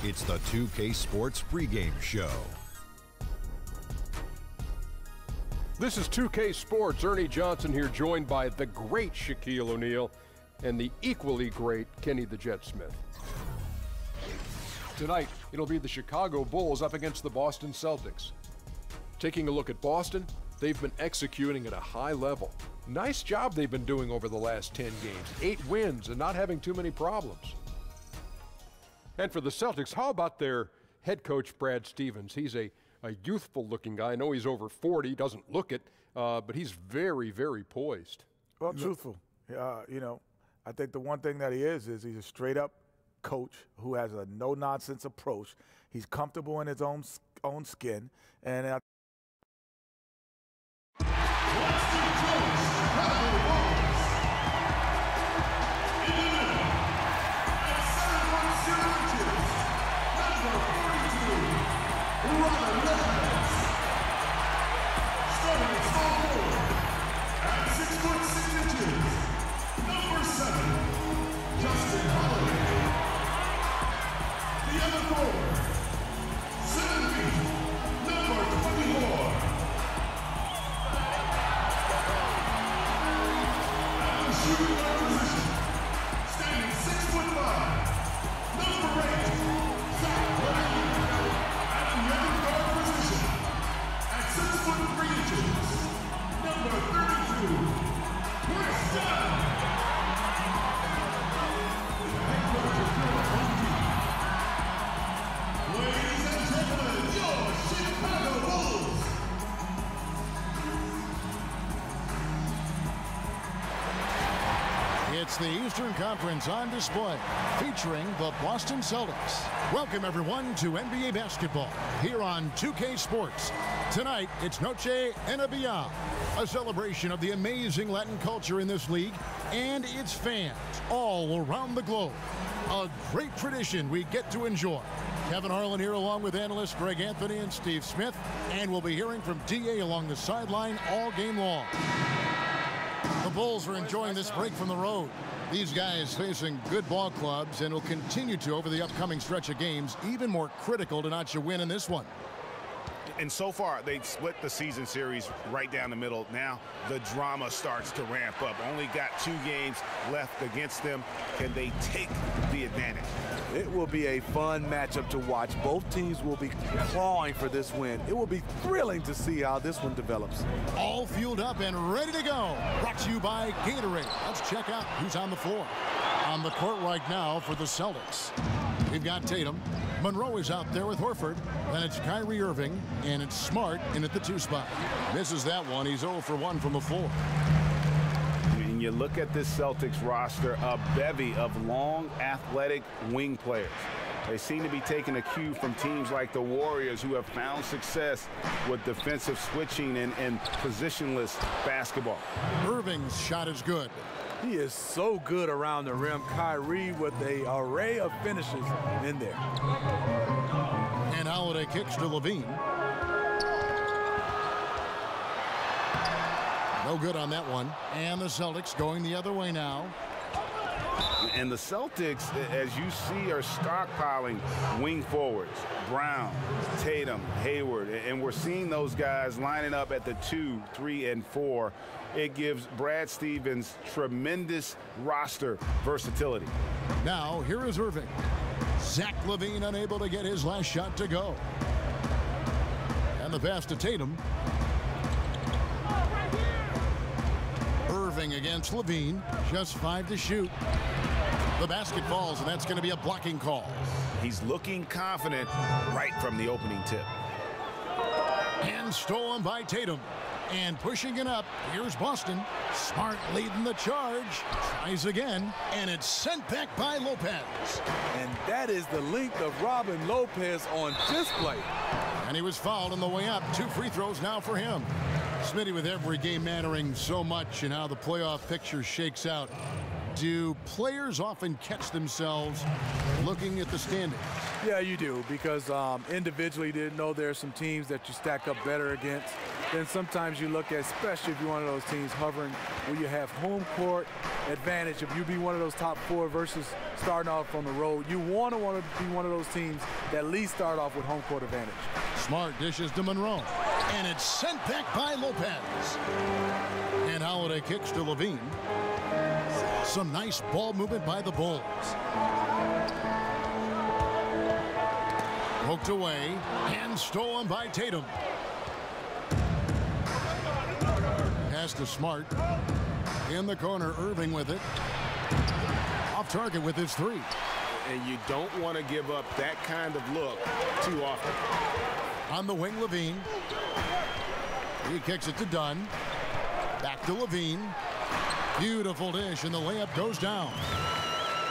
It's the 2K Sports pregame show. This is 2K Sports. Ernie Johnson here, joined by the great Shaquille O'Neal and the equally great Kenny the Jet Smith. Tonight, it'll be the Chicago Bulls up against the Boston Celtics. Taking a look at Boston, they've been executing at a high level. Nice job they've been doing over the last 10 games. 8 wins and not having too many problems. And for the Celtics, how about their head coach, Brad Stevens? He's a youthful-looking guy. I know he's over 40, doesn't look it, but he's very, very poised. Well, truthful. I think the one thing that he is he's a straight-up coach who has a no-nonsense approach. He's comfortable in his own skin, and it's the Eastern Conference on display, featuring the Boston Celtics. Welcome, everyone, to NBA basketball here on 2K Sports. Tonight, it's Noche Enabia, a celebration of the amazing Latin culture in this league and its fans all around the globe. A great tradition we get to enjoy. Kevin Harlan here along with analysts Greg Anthony and Steve Smith, and we'll be hearing from DA along the sideline all game long. The Bulls are enjoying this break from the road. These guys facing good ball clubs and will continue to over the upcoming stretch of games, even more critical to notch a win in this one. And so far, they've split the season series right down the middle. Now the drama starts to ramp up. Only got 2 games left against them. Can they take the advantage? It will be a fun matchup to watch. Both teams will be clawing for this win. It will be thrilling to see how this one develops. All fueled up and ready to go. Brought to you by Gatorade. Let's check out who's on the floor. On the court right now for the Celtics, we've got Tatum. Monroe is out there with Horford. Then it's Kyrie Irving, and it's Smart in at the 2 spot. Misses that one. He's 0 for 1 from the floor. When you look at this Celtics roster, a bevy of long, athletic wing players. They seem to be taking a cue from teams like the Warriors, who have found success with defensive switching and positionless basketball. Irving's shot is good. He is so good around the rim. Kyrie with an array of finishes in there. And Holiday kicks to Levine. No good on that one. And the Celtics going the other way now. And the Celtics, as you see, are stockpiling wing forwards. Brown, Tatum, Hayward, and we're seeing those guys lining up at the 2, 3, and 4. It gives Brad Stevens tremendous roster versatility. Now, here is Irving. Zach LaVine unable to get his last shot to go. And the pass to Tatum. Irving against LaVine. Just 5 to shoot. The basket falls, and that's going to be a blocking call. He's looking confident right from the opening tip. And stolen by Tatum. And pushing it up, here's Boston. Smart leading the charge. Tries again, and it's sent back by Lopez. And that is the length of Robin Lopez on display. And he was fouled on the way up. 2 free throws now for him. Smitty, with every game mattering so much and how the playoff picture shakes out, do players often catch themselves looking at the standings? Yeah, you do, because individually, you know, there are some teams that you stack up better against. then sometimes you look at, especially if you're one of those teams hovering, where you have home court advantage. If you be one of those top 4 versus starting off on the road, you want to be one of those teams that at least start off with home court advantage. Smart dishes to Monroe. And it's sent back by Lopez. And Holiday kicks to Levine. Some nice ball movement by the Bulls. Poked away and stolen by Tatum. Pass to Smart. In the corner, Irving with it. Off target with his 3. And you don't want to give up that kind of look too often. On the wing, Levine. He kicks it to Dunn. Back to Levine. Beautiful dish, and the layup goes down.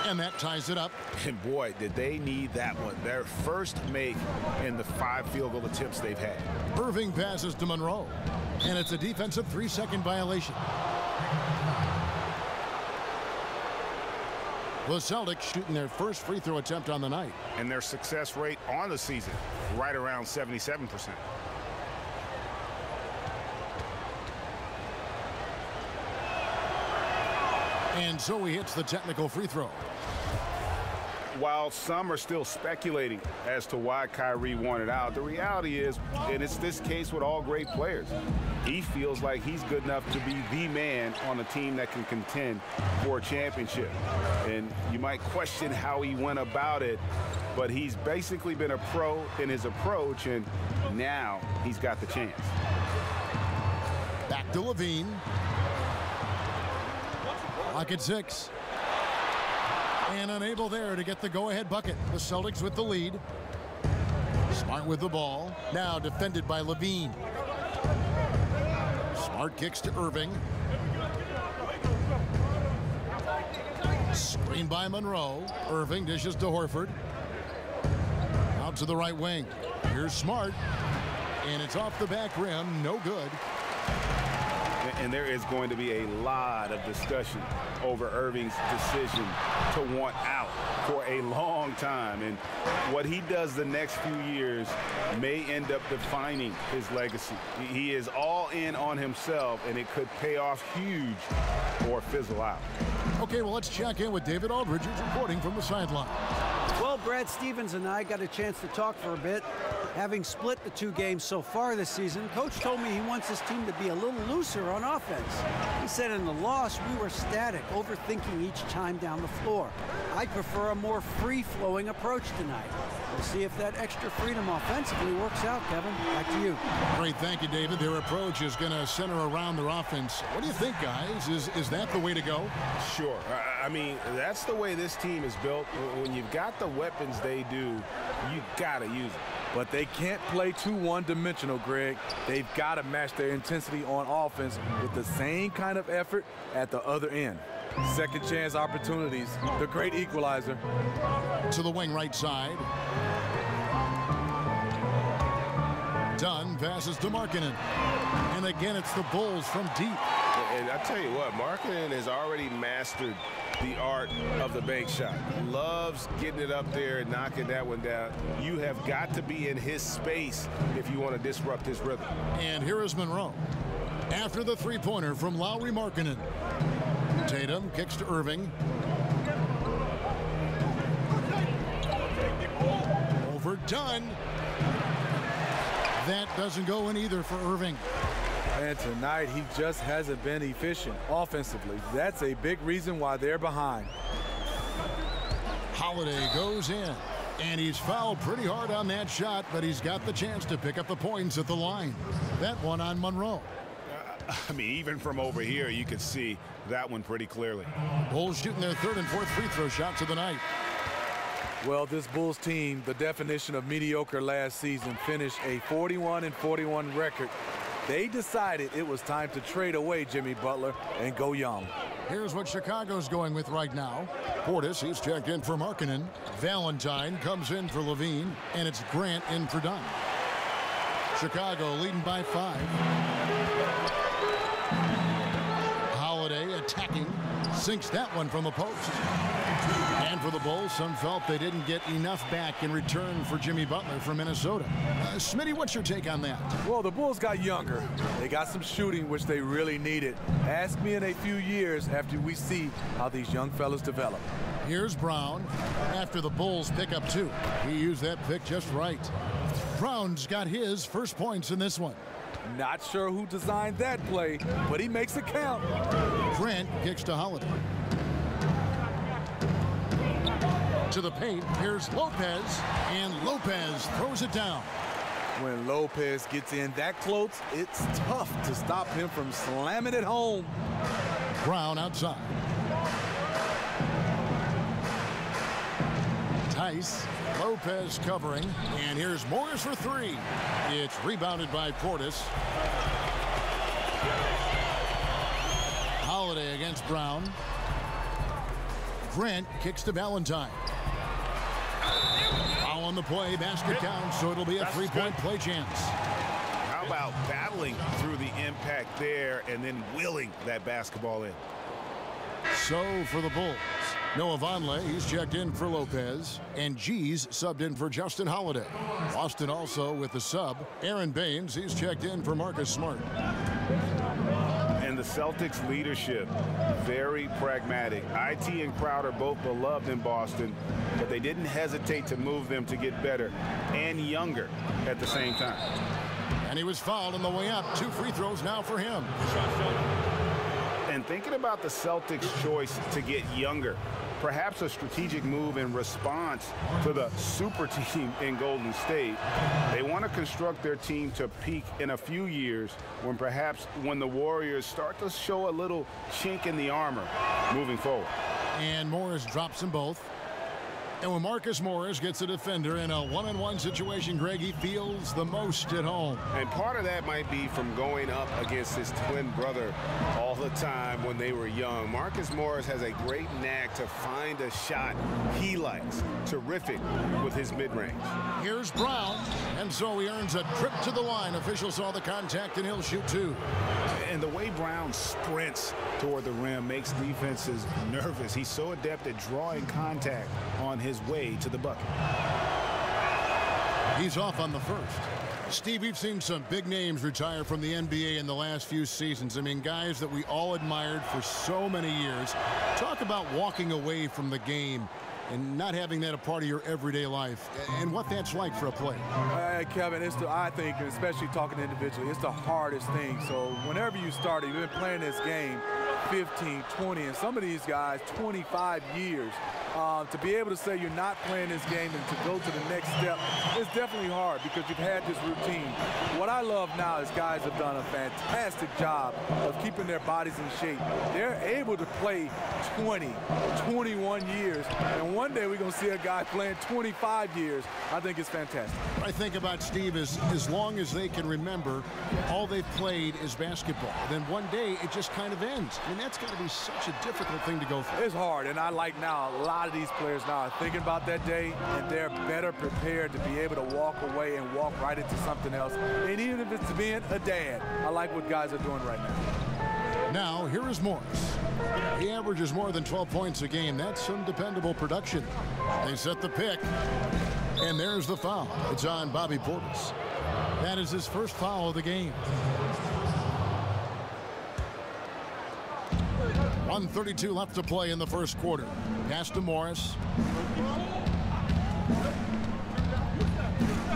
And that ties it up. And boy, did they need that one. Their first make in the 5 field goal attempts they've had. Irving passes to Monroe. And it's a defensive 3-second violation. The Celtics shooting their first free throw attempt on the night. And their success rate on the season, right around 77%. And so he hits the technical free throw. While some are still speculating as to why Kyrie wanted out, the reality is, and it's this case with all great players, he feels like he's good enough to be the man on a team that can contend for a championship. And you might question how he went about it, but he's basically been a pro in his approach, and now he's got the chance. Back to Levine. Clock at 6. And unable there to get the go-ahead bucket. The Celtics with the lead. Smart with the ball. Now defended by Levine. Smart kicks to Irving. Screen by Monroe. Irving dishes to Horford. Out to the right wing. Here's Smart. And it's off the back rim. No good. And there is going to be a lot of discussion over Irving's decision to want out for a long time. And what he does the next few years may end up defining his legacy. He is all in on himself, and it could pay off huge or fizzle out. Okay, well, let's check in with David Aldridge, who's reporting from the sideline. Well, Brad Stevens and I got a chance to talk for a bit. Having split the 2 games so far this season, Coach told me he wants his team to be a little looser on offense. He said in the loss, we were static, overthinking each time down the floor. I'd prefer a more free-flowing approach tonight. We'll see if that extra freedom offensively works out, Kevin. Back to you. Great, thank you, David. Their approach is going to center around their offense. What do you think, guys? Is that the way to go? Sure. I mean, that's the way this team is built. When you've got the weapons they do, you got to use them. But they can't play too one-dimensional, Greg. They've got to match their intensity on offense with the same kind of effort at the other end. Second chance opportunities, the great equalizer. To the wing right side. Dunn passes to Markkanen. And again, it's the Bulls from deep. And I tell you what, Markkanen has already mastered the art of the bank shot. Loves getting it up there and knocking that one down. You have got to be in his space if you want to disrupt his rhythm. And here is Monroe. After the three-pointer from Lauri Markkanen. Tatum kicks to Irving. Over Dunn. That doesn't go in either for Irving. And tonight, he just hasn't been efficient offensively. That's a big reason why they're behind. Holiday goes in, and he's fouled pretty hard on that shot, but he's got the chance to pick up the points at the line. That one on Monroe. I mean, even from over here, you could see that one pretty clearly. Bulls shooting their 3rd and 4th free throw shots of the night. Well, this Bulls team, the definition of mediocre last season, finished a 41-41 record. They decided it was time to trade away Jimmy Butler and go young. Here's what Chicago's going with right now. Portis, he's checked in for Markkanen. Valentine comes in for Levine, and it's Grant in for Dunn. Chicago leading by 5. Holiday attacking, sinks that one from the post. And for the Bulls, some felt they didn't get enough back in return for Jimmy Butler from Minnesota. Smitty, what's your take on that? Well, the Bulls got younger. They got some shooting, which they really needed. Ask me in a few years after we see how these young fellas develop. Here's Brown after the Bulls pick up 2. He used that pick just right. Brown's got his first points in this one. Not sure who designed that play, but he makes it count. Grant kicks to Holiday. To the paint, here's Lopez, and Lopez throws it down. When Lopez gets in that close, it's tough to stop him from slamming it home. Brown outside. Tice, Lopez covering, and here's Morris for 3. It's rebounded by Portis. Holiday against Brown. Grant kicks to Valentine. Foul on the play, basket down, so it'll be a 3-point play chance. How about battling through the impact there and then willing that basketball in? So for the Bulls, Noah Vonleh, he's checked in for Lopez, and G's subbed in for Justin Holiday. Boston also with the sub. Aaron Baines, he's checked in for Marcus Smart. And the Celtics leadership, very pragmatic. IT and Crowder both beloved in Boston, but they didn't hesitate to move them to get better and younger at the same time. And he was fouled on the way up. 2 free throws now for him. And thinking about the Celtics' choice to get younger, perhaps a strategic move in response to the super team in Golden State. They want to construct their team to peak in a few years when the Warriors start to show a little chink in the armor moving forward. And Morris drops them both. And when Marcus Morris gets a defender in a one-on-one situation, Greg, he feels the most at home. And part of that might be from going up against his twin brother all the time when they were young. Marcus Morris has a great knack to find a shot he likes. Terrific with his mid-range. Here's Brown, and so he earns a trip to the line. Official saw the contact, and he'll shoot 2. And the way Brown sprints toward the rim makes defenses nervous. He's so adept at drawing contact on his way to the bucket. He's off on the first. Steve, we've seen some big names retire from the NBA in the last few seasons. I mean, guys that we all admired for so many years. Talk about walking away from the game and not having that a part of your everyday life and what that's like for a player. Kevin, I think, especially talking individually, it's the hardest thing. So whenever you start, you've been playing this game 15, 20, and some of these guys 25 years. To be able to say you're not playing this game and to go to the next step is definitely hard because you've had this routine. What I love now is guys have done a fantastic job of keeping their bodies in shape. They're able to play 20, 21 years, and one day we're going to see a guy playing 25 years. I think it's fantastic. What I think about, Steve, is as long as they can remember all they've played is basketball, then one day it just kind of ends. I mean, that's going to be such a difficult thing to go through. It's hard, and I like now a lot of these players now are thinking about that day, and they're better prepared to be able to walk away and walk right into something else. And even if it's being a dad, I like what guys are doing right now. Now, here is Morris. He averages more than 12 points a game. That's some dependable production. They set the pick, and there's the foul. It's on Bobby Portis. That is his first foul of the game. 1:32 left to play in the first quarter. Pass to Morris.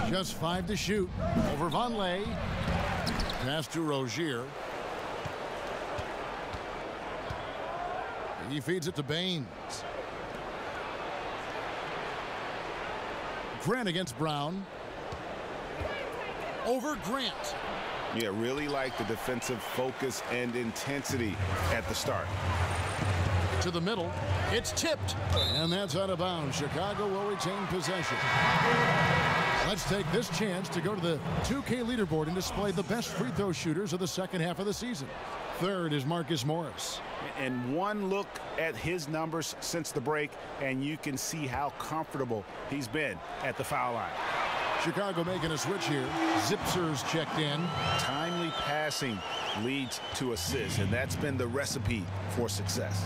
Just 5 to shoot. Over Vonleh. Pass to Rozier. He feeds it to Baines. Grant against Brown. Over Grant. Yeah, really like the defensive focus and intensity at the start. To the middle. It's tipped. And that's out of bounds. Chicago will retain possession. Let's take this chance to go to the 2K leaderboard and display the best free throw shooters of the second half of the season. Third is Marcus Morris. And one look at his numbers since the break, and you can see how comfortable he's been at the foul line. Chicago making a switch here. Zipser's checked in. Timely passing leads to assists, and that's been the recipe for success.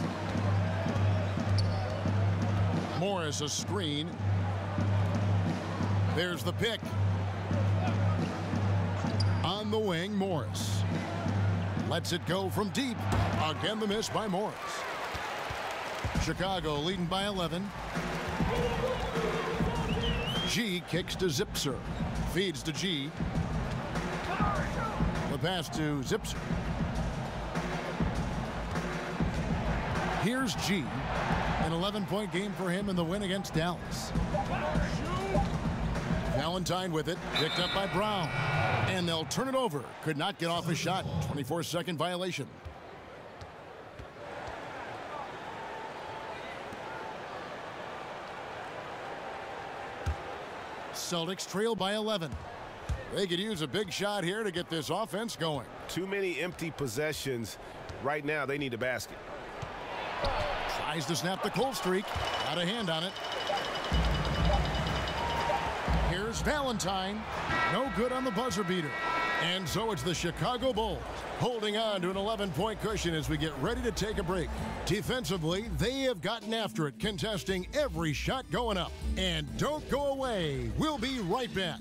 Morris a screen. There's the pick. On the wing, Morris. Lets it go from deep. Again, the miss by Morris. Chicago leading by 11. G kicks to Zipser. Feeds to G. The pass to Zipser. Here's G. An 11-point game for him in the win against Dallas. Valentine with it. Picked up by Brown. And they'll turn it over. Could not get off a shot. 24-second violation. Celtics trail by 11. They could use a big shot here to get this offense going. Too many empty possessions. Right now, they need a basket. Tries to snap the cold streak. Got a hand on it. Here's Valentine. No good on the buzzer beater. And so it's the Chicago Bulls holding on to an 11-point cushion as we get ready to take a break. Defensively, they have gotten after it, contesting every shot going up. And don't go away. We'll be right back.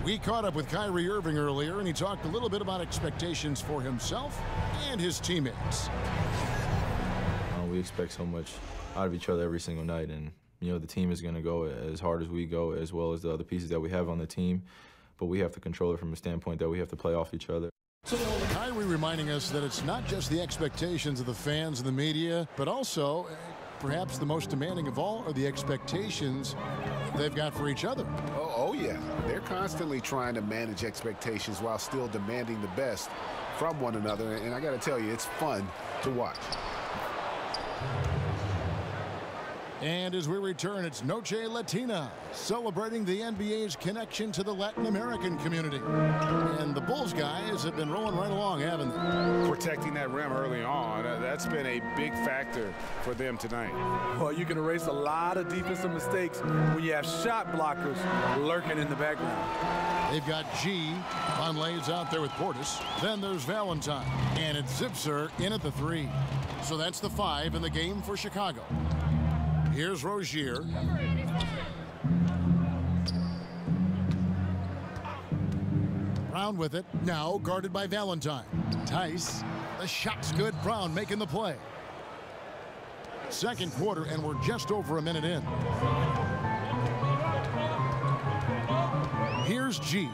We caught up with Kyrie Irving earlier, and he talked a little bit about expectations for himself and his teammates. We expect so much out of each other every single night, and the team is going to go as hard as we go, as well as the other pieces that we have on the team. But we have to control it from a standpoint that we have to play off each other. Kyrie reminding us that it's not just the expectations of the fans and the media, but also perhaps the most demanding of all are the expectations they've got for each other. Oh yeah. They're constantly trying to manage expectations while still demanding the best from one another. And I got to tell you, it's fun to watch. And as we return, it's Noche Latina, celebrating the NBA's connection to the Latin American community. And the Bulls guys have been rolling right along, haven't they? Protecting that rim early on, that's been a big factor for them tonight. Well, you can erase a lot of defensive mistakes when you have shot blockers lurking in the background. They've got G. Vonleh's out there with Portis. Then there's Valentine. And it's Zipser in at the 3. So that's the 5 in the game for Chicago. Here's Rozier. Brown with it. Now guarded by Valentine. Tice. The shot's good. Brown making the play. Second quarter, and we're just over a minute in. Here's G.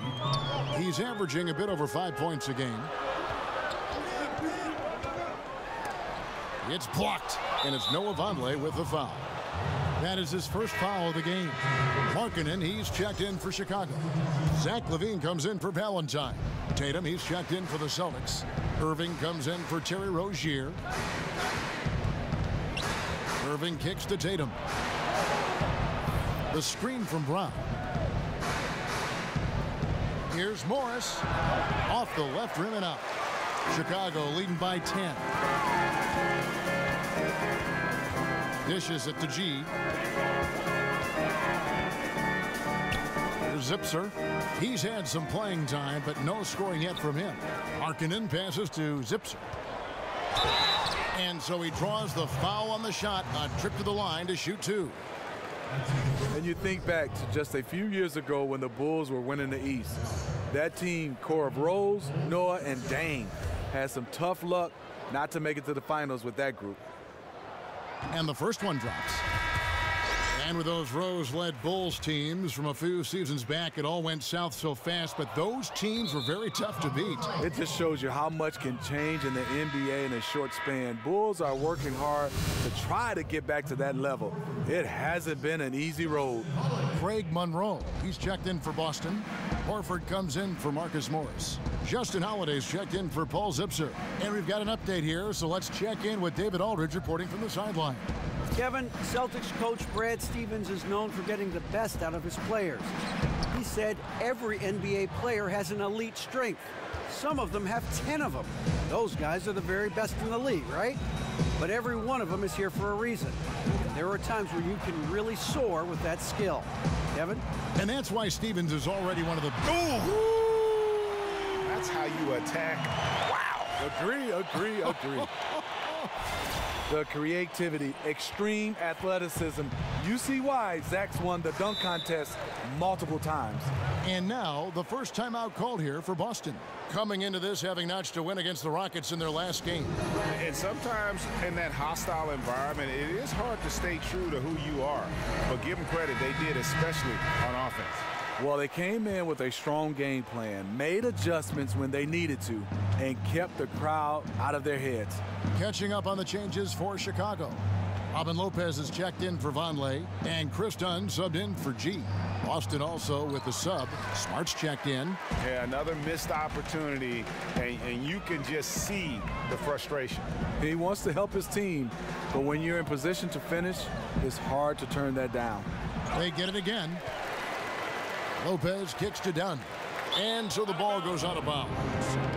He's averaging a bit over 5 points a game. It's blocked, and it's Noah Vonleh with the foul. That is his first foul of the game. Markkanen, he's checked in for Chicago. Zach LaVine comes in for Valentine. Tatum, he's checked in for the Celtics. Irving comes in for Terry Rozier. Irving kicks to Tatum. The screen from Brown. Here's Morris. Off the left rim and out. Chicago leading by 10. Dishes it to G. Here's Zipser. He's had some playing time, but no scoring yet from him. Markkanen passes to Zipser. And so he draws the foul on the shot. A trip to the line to shoot 2. And you think back to just a few years ago when the Bulls were winning the East. That team, core of Rose, Noah, and Dame, had some tough luck not to make it to the finals with that group. And the first one drops. And with those Rose-led Bulls teams from a few seasons back, it all went south so fast, but those teams were very tough to beat. It just shows you how much can change in the NBA in a short span. Bulls are working hard to try to get back to that level. It hasn't been an easy road. Craig Monroe, he's checked in for Boston. Horford comes in for Marcus Morris. Justin Holiday's checked in for Paul Zipser. And we've got an update here, so let's check in with David Aldridge reporting from the sideline. Kevin, Celtics coach Brad Stevens is known for getting the best out of his players. He said every NBA player has an elite strength. Some of them have 10 of them. Those guys are the very best in the league, right? But every one of them is here for a reason. There are times where you can really soar with that skill. Kevin? And that's why Stevens is already one of the... That's how you attack. Wow. Agree. The creativity, extreme athleticism. You see why Zach's won the dunk contest multiple times. And now, the first timeout called here for Boston. Coming into this, having notched a win against the Rockets in their last game. And sometimes in that hostile environment, it is hard to stay true to who you are. But give them credit, they did, especially on offense. Well, they came in with a strong game plan, made adjustments when they needed to, and kept the crowd out of their heads. Catching up on the changes for Chicago. Robin Lopez has checked in for Vonleh, and Chris Dunn subbed in for G. Boston also with the sub. Smart's checked in. Yeah, another missed opportunity, and you can just see the frustration. He wants to help his team, but when you're in position to finish, it's hard to turn that down. They get it again. Lopez kicks to Dunn. And so the ball goes out of bounds.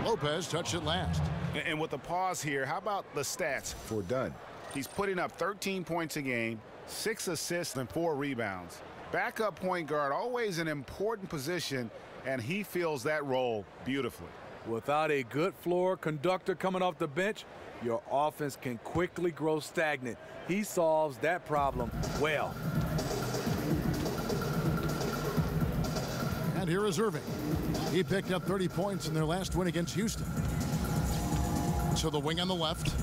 Lopez touched it last. And with the pause here, how about the stats for Dunn? He's putting up 13 points a game, 6 assists, and 4 rebounds. Backup point guard, always an important position, and he fills that role beautifully. Without a good floor conductor coming off the bench, your offense can quickly grow stagnant. He solves that problem well. And here is Irving. He picked up 30 points in their last win against Houston. So the wing on the left.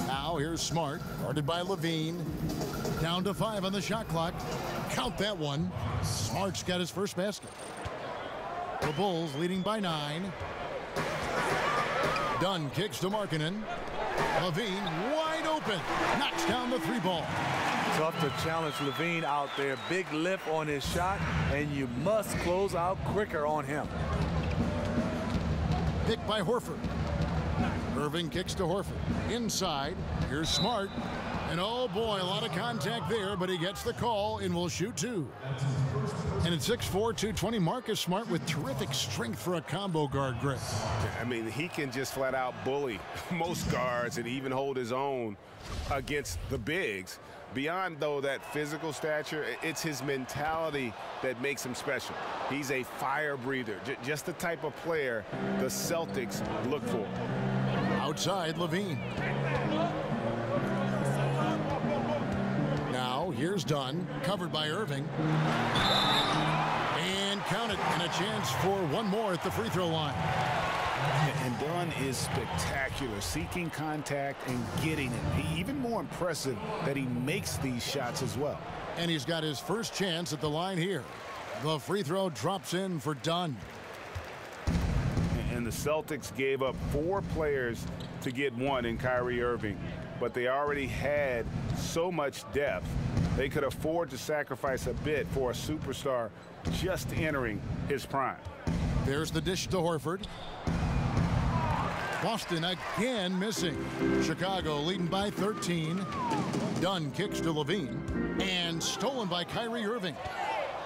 Now here's Smart, guarded by Levine. Down to 5 on the shot clock. Count that one. Smart's got his first basket. The Bulls leading by 9. Dunn kicks to Markkanen. Levine wide open. Knocks down the 3 ball. Tough to challenge Levine out there. Big lift on his shot, and you must close out quicker on him. Picked by Horford. Irving kicks to Horford. Inside. Here's Smart. And oh boy, a lot of contact there, but he gets the call and will shoot 2. And at 6'4", 220, Marcus Smart with terrific strength for a combo guard, Greg. I mean, he can just flat out bully most guards and even hold his own against the bigs. Beyond, though, that physical stature, it's his mentality that makes him special. He's a fire breather, just the type of player the Celtics look for. Outside, Levine. Now, here's Dunn, covered by Irving. And count it, and a chance for one more at the free throw line. And Dunn is spectacular, seeking contact and getting it. Even more impressive that he makes these shots as well. And he's got his first chance at the line here. The free throw drops in for Dunn. And the Celtics gave up 4 players to get 1 in Kyrie Irving, but they already had so much depth, they could afford to sacrifice a bit for a superstar just entering his prime. There's the dish to Horford. Boston again missing. Chicago leading by 13. Dunn kicks to Levine. And stolen by Kyrie Irving.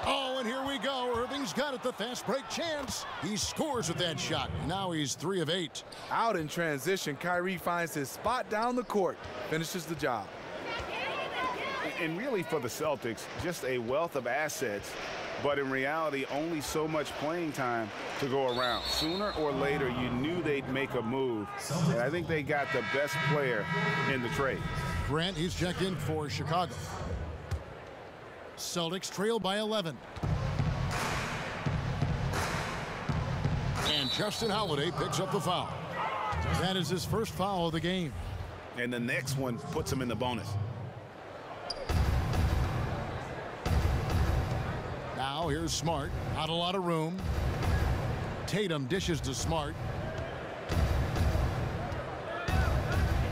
Oh, and here we go. Irving's got it, the fast break chance. He scores with that shot. Now he's 3 of 8. Out in transition, Kyrie finds his spot down the court. Finishes the job. And really for the Celtics, just a wealth of assets, but in reality, only so much playing time to go around. Sooner or later, you knew they'd make a move, and I think they got the best player in the trade. Grant, he's checked in for Chicago. Celtics trail by 11. And Justin Holiday picks up the foul. That is his first foul of the game. And the next one puts him in the bonus. Now here's Smart. Not a lot of room. Tatum dishes to Smart.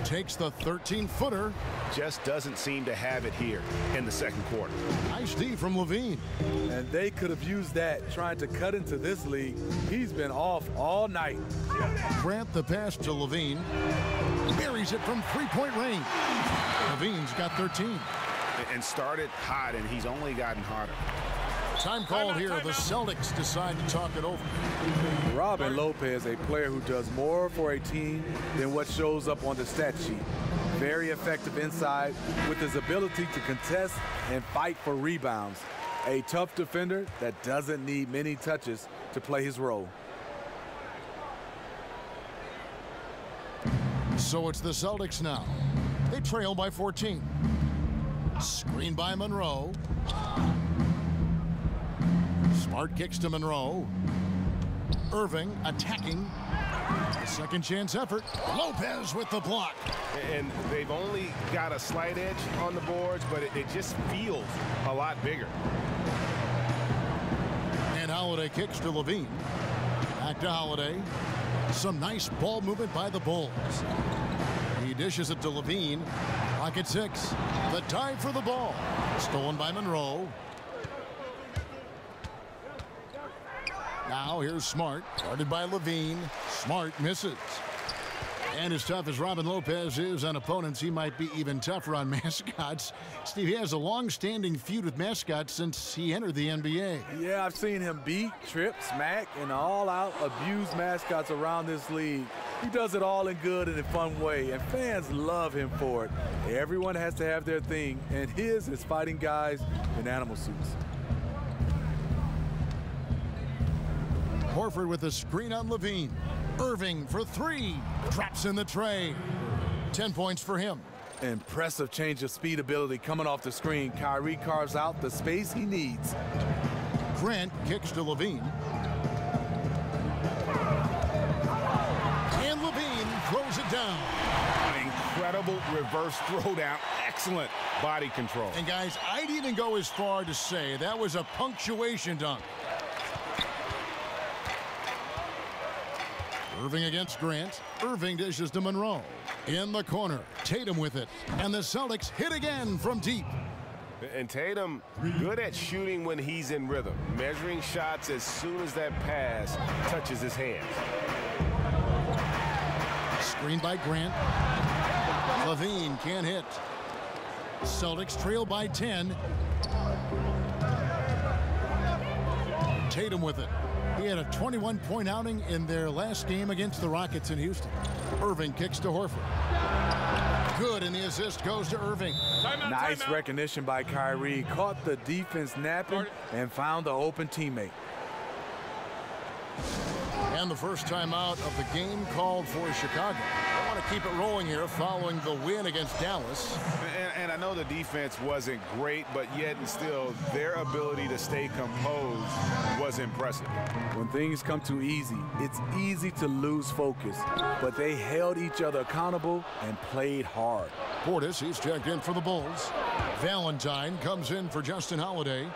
Takes the 13-footer. Just doesn't seem to have it here in the second quarter. Nice D from Levine. And they could have used that trying to cut into this league. He's been off all night. Grant the pass to Levine. Buries it from 3-point range. Levine's got 13. And started hot, and he's only gotten hotter. Time called here. The Celtics decide to talk it over. Robin Lopez, a player who does more for a team than what shows up on the stat sheet. Very effective inside with his ability to contest and fight for rebounds. A tough defender that doesn't need many touches to play his role. So it's the Celtics now. They trail by 14. Screen by Monroe. Smart kicks to Monroe. Irving attacking. A second chance effort. Lopez with the block. And they've only got a slight edge on the boards, but it just feels a lot bigger. And Holiday kicks to Levine. Back to Holiday. Some nice ball movement by the Bulls. He dishes it to Levine. Clock at 6. The tie for the ball. Stolen by Monroe. Now here's Smart. Guarded by Levine. Smart misses. And as tough as Robin Lopez is on opponents, he might be even tougher on mascots. Steve, he has a long-standing feud with mascots since he entered the NBA. Yeah, I've seen him beat, trip, smack, and all-out abuse mascots around this league. He does it all in good and in fun way, and fans love him for it. Everyone has to have their thing, and his is fighting guys in animal suits. Horford with a screen on Levine. Irving for 3. Drops in the tray. 10 points for him. Impressive change of speed ability coming off the screen. Kyrie carves out the space he needs. Grant kicks to Levine. And Levine throws it down. An incredible reverse throwdown. Excellent body control. And guys, I'd even go as far to say that was a punctuation dunk. Irving against Grant. Irving dishes to Monroe. In the corner. Tatum with it. And the Celtics hit again from deep. And Tatum, good at shooting when he's in rhythm. Measuring shots as soon as that pass touches his hands. Screen by Grant. Levine can't hit. Celtics trail by 10. Tatum with it. He had a 21-point outing in their last game against the Rockets in Houston. Irving kicks to Horford. Good, and the assist goes to Irving. Nice recognition by Kyrie. Caught the defense napping and found the open teammate. And the first timeout of the game called for Chicago. They want to keep it rolling here following the win against Dallas. And I know the defense wasn't great, but yet and still, their ability to stay composed was impressive. When things come too easy, it's easy to lose focus. But they held each other accountable and played hard. Portis, he's checked in for the Bulls. Valentine comes in for Justin Holiday.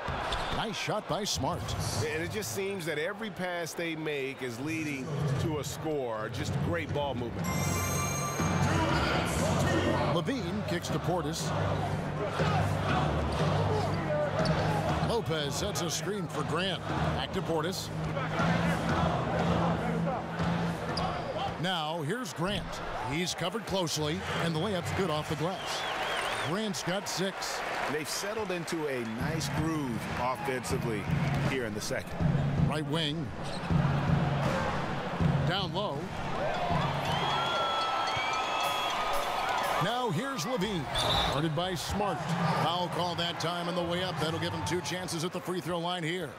Nice shot by Smart. And it just seems that every pass they make is leading to a score. Just great ball movement. Levine kicks to Portis. Lopez sets a screen for Grant. Back to Portis. Now here's Grant. He's covered closely, and the layup's good off the glass. Grant's got 6. They've settled into a nice groove offensively here in the second. Right wing. Down low. Now here's Levine. Guarded by Smart. Foul call that time on the way up. That'll give him 2 chances at the free throw line here.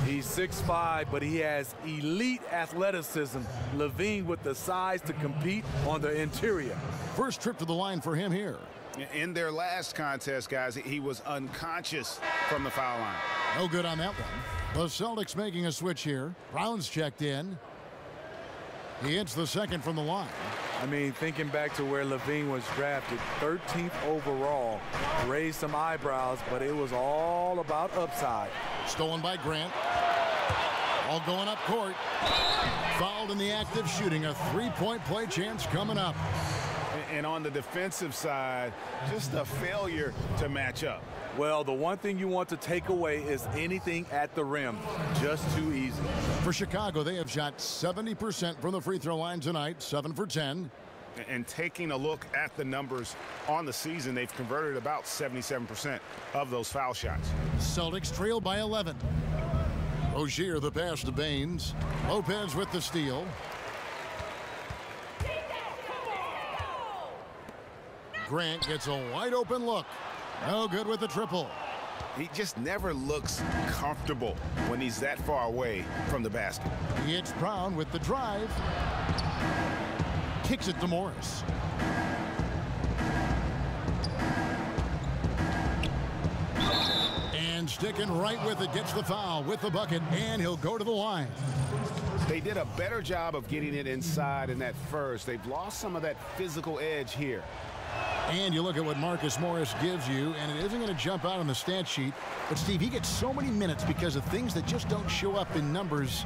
He's 6'5", but he has elite athleticism. Levine with the size to compete on the interior. First trip to the line for him here. In their last contest, guys, he was unconscious from the foul line. No good on that one. The Celtics making a switch here. Brown's checked in. He hits the second from the line. I mean, thinking back to where Levine was drafted, 13th overall, raised some eyebrows, but it was all about upside. Stolen by Grant. All going up court. Fouled in the act of shooting. A 3-point play chance coming up. And on the defensive side, just a failure to match up. Well, the one thing you want to take away is anything at the rim. Just too easy. For Chicago, they have shot 70% from the free throw line tonight, 7 for 10. And taking a look at the numbers on the season, they've converted about 77% of those foul shots. Celtics trail by 11. Rozier the pass to Baines. Lopez with the steal. Grant gets a wide open look. No good with the triple. He just never looks comfortable when he's that far away from the basket. It's Brown with the drive. Kicks it to Morris. And sticking right with it, gets the foul with the bucket, and he'll go to the line. They did a better job of getting it inside in that first. They've lost some of that physical edge here. And you look at what Marcus Morris gives you, and it isn't going to jump out on the stat sheet. But, Steve, he gets so many minutes because of things that just don't show up in numbers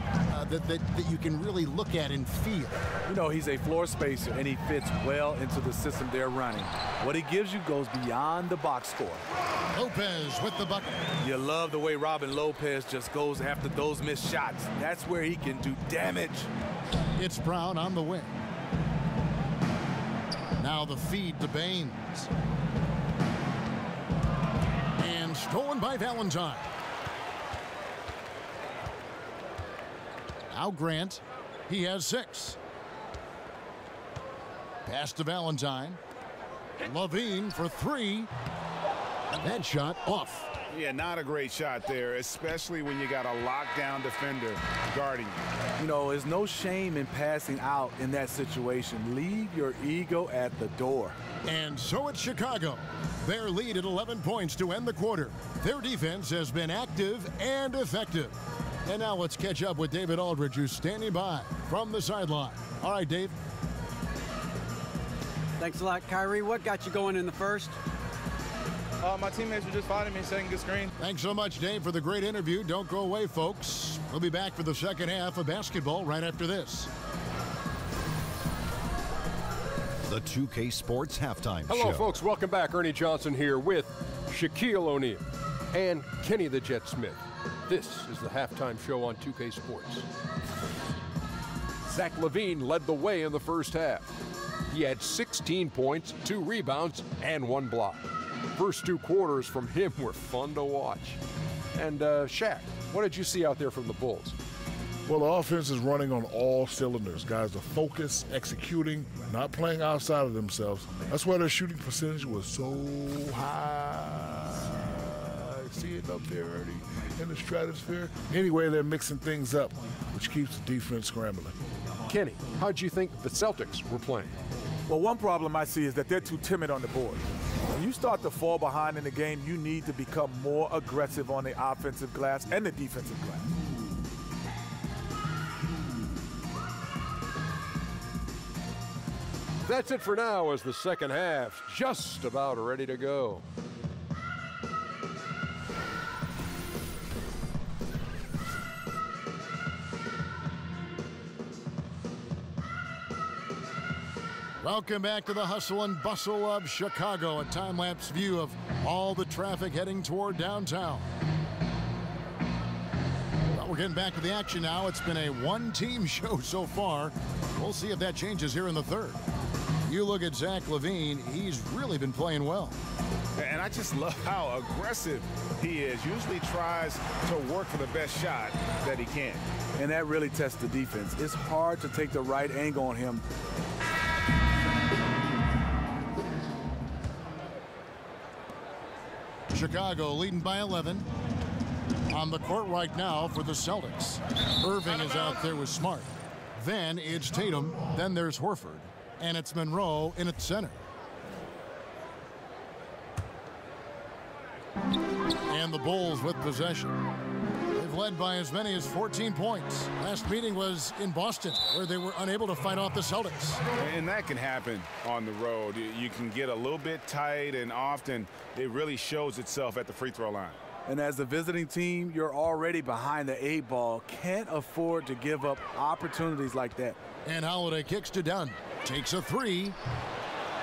that you can really look at and feel. You know, he's a floor spacer, and he fits well into the system they're running. What he gives you goes beyond the box score. Lopez with the bucket. You love the way Robin Lopez just goes after those missed shots. That's where he can do damage. It's Brown on the wing. Now the feed to Baines. And stolen by Valentine. Now Grant. He has 6. Pass to Valentine. Levine for 3. That shot off. Yeah, not a great shot there, especially when you got a lockdown defender guarding you. You know, there's no shame in passing out in that situation. Leave your ego at the door. And so it's Chicago. Their lead at 11 points to end the quarter. Their defense has been active and effective. And now let's catch up with David Aldridge, who's standing by from the sideline. All right, Dave. Thanks a lot, Kyrie. What got you going in the first? My teammates were just finding me, setting good screen. Thanks so much, Dave, for the great interview. Don't go away, folks. We'll be back for the second half of basketball right after this. The 2K Sports Halftime Show. Hello, folks. Welcome back. Ernie Johnson here with Shaquille O'Neal and Kenny the Jet Smith. This is the halftime show on 2K Sports. Zach LaVine led the way in the first half. He had 16 points, 2 rebounds, and 1 block. First 2 quarters from him were fun to watch. And Shaq, what did you see out there from the Bulls? Well, the offense is running on all cylinders. Guys are focused, executing, not playing outside of themselves. That's why their shooting percentage was so high. See it up there, Ernie, in the stratosphere. Anyway, they're mixing things up, which keeps the defense scrambling. Kenny, how'd you think the Celtics were playing? Well, one problem I see is that they're too timid on the board. When you start to fall behind in the game, you need to become more aggressive on the offensive glass and the defensive glass. That's it for now as the second half just about ready to go. Welcome back to the hustle and bustle of Chicago, a time-lapse view of all the traffic heading toward downtown. Well, we're getting back to the action now. It's been a one-team show so far. We'll see if that changes here in the third. You look at Zach LaVine, he's really been playing well. And I just love how aggressive he is. Usually tries to work for the best shot that he can. And that really tests the defense. It's hard to take the right angle on him. Chicago leading by 11. On the court right now for the Celtics. Irving is out there with Smart. Then it's Tatum. Then there's Horford. And it's Monroe in at center. And the Bulls with possession. They've led by as many as 14 points. Last meeting was in Boston, where they were unable to fight off the Celtics. And that can happen on the road. You can get a little bit tight, and often it really shows itself at the free throw line. And as a visiting team, you're already behind the 8 ball. Can't afford to give up opportunities like that. And Holiday kicks to Dunn. Takes a 3.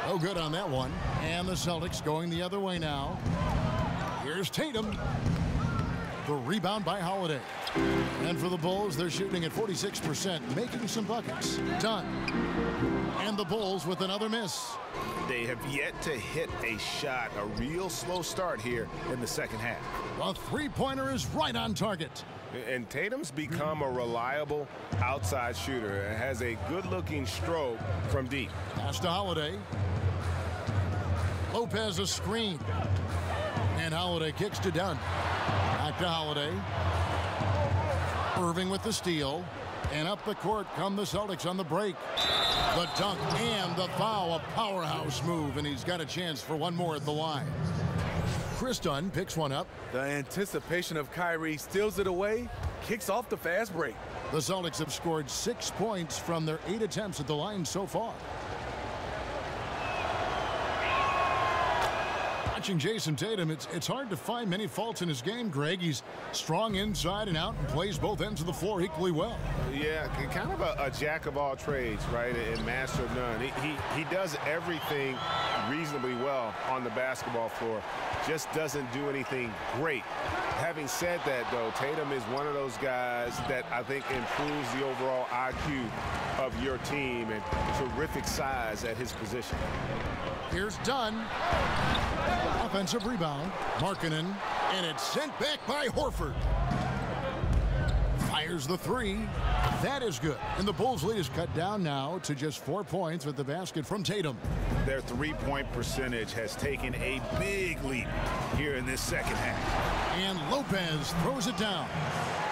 No good on that one. And the Celtics going the other way now. Here's Tatum. The rebound by Holiday. And for the Bulls, they're shooting at 46%, making some buckets. Dunn. And the Bulls with another miss. They have yet to hit a shot, a real slow start here in the second half. The three-pointer is right on target. And Tatum's become a reliable outside shooter and has a good-looking stroke from deep. Pass to Holiday. Lopez a screen. And Holiday kicks to Dunn. Back to Holiday. Irving with the steal. And up the court come the Celtics on the break. The dunk and the foul. A powerhouse move, and he's got a chance for one more at the line. Chris Dunn picks one up. The anticipation of Kyrie steals it away, kicks off the fast break. The Celtics have scored 6 points from their 8 attempts at the line so far. Watching Jason Tatum, it's hard to find many faults in his game, Greg. He's strong inside and out and plays both ends of the floor equally well. Yeah, kind of a jack of all trades, right, and master of none. He does everything reasonably well on the basketball floor, just doesn't do anything great. Having said that, though, Tatum is one of those guys that I think improves the overall IQ of your team, and terrific size at his position. Here's Dunn. Offensive rebound. Markkanen. And it's sent back by Horford. Fires the three. That is good. And the Bulls' lead is cut down now to just 4 points with the basket from Tatum. Their three-point percentage has taken a big leap here in this second half. And Lopez throws it down.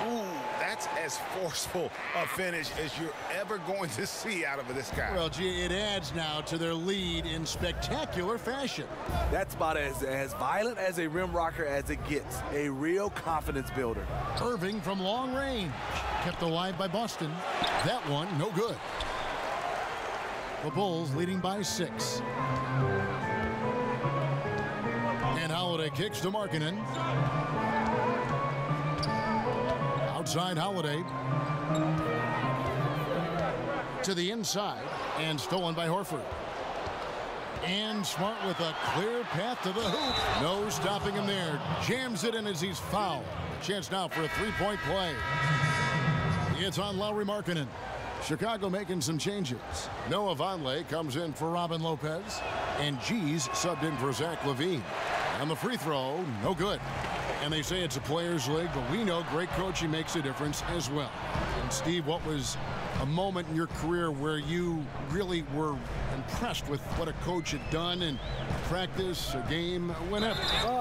Ooh, that's as forceful a finish as you're ever going to see out of this guy. Well, gee, it adds now to their lead in spectacular fashion. That's about as violent as a rim rocker as it gets. A real confidence builder. Irving from long range. Kept alive by Boston. That one, no good. The Bulls leading by 6. And Holiday kicks to Markkanen. Outside Holiday. To the inside. And stolen by Horford. And Smart with a clear path to the hoop. No stopping him there. Jams it in as he's fouled. Chance now for a three-point play. It's on Lauri Markkanen. Chicago making some changes. Noah Vonleh comes in for Robin Lopez. And G's subbed in for Zach LaVine. And the free throw, no good. And they say it's a players' league, but we know great coaching makes a difference as well. And Steve, what was a moment in your career where you really were impressed with what a coach had done in practice, a game, whenever?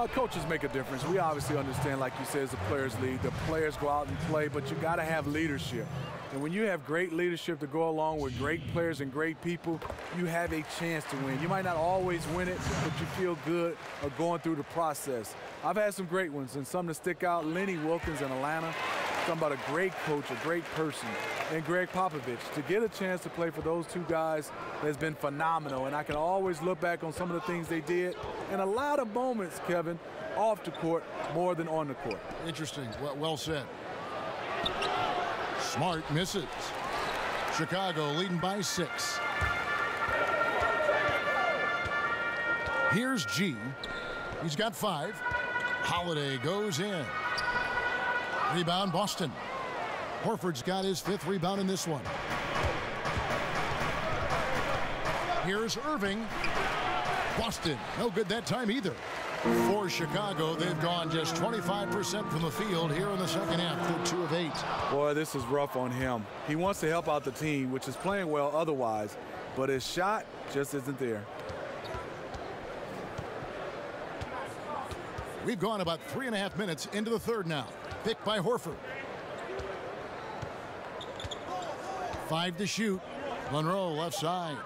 Coaches make a difference. We obviously understand, like you said, it's a players' league. The players go out and play, but you got to have leadership. And when you have great leadership to go along with great players and great people, you have a chance to win. You might not always win it, but you feel good going through the process. I've had some great ones, and some to stick out. Lenny Wilkins in Atlanta, talking about a great coach, a great person, and Greg Popovich. To get a chance to play for those two guys has been phenomenal, and I can always look back on some of the things they did, and a lot of moments, Kevin, off the court more than on the court. Interesting. Well said. Smart misses. Chicago leading by 6. Here's G. He's got 5. Holiday goes in. Rebound Boston. Horford's got his 5th rebound in this one. Here's Irving. Boston, no good that time either. For Chicago, they've gone just 25% from the field here in the second half. They're 2 of 8. Boy, this is rough on him. He wants to help out the team, which is playing well otherwise, but his shot just isn't there. We've gone about 3.5 minutes into the third now. Picked by Horford. 5 to shoot. Monroe left side.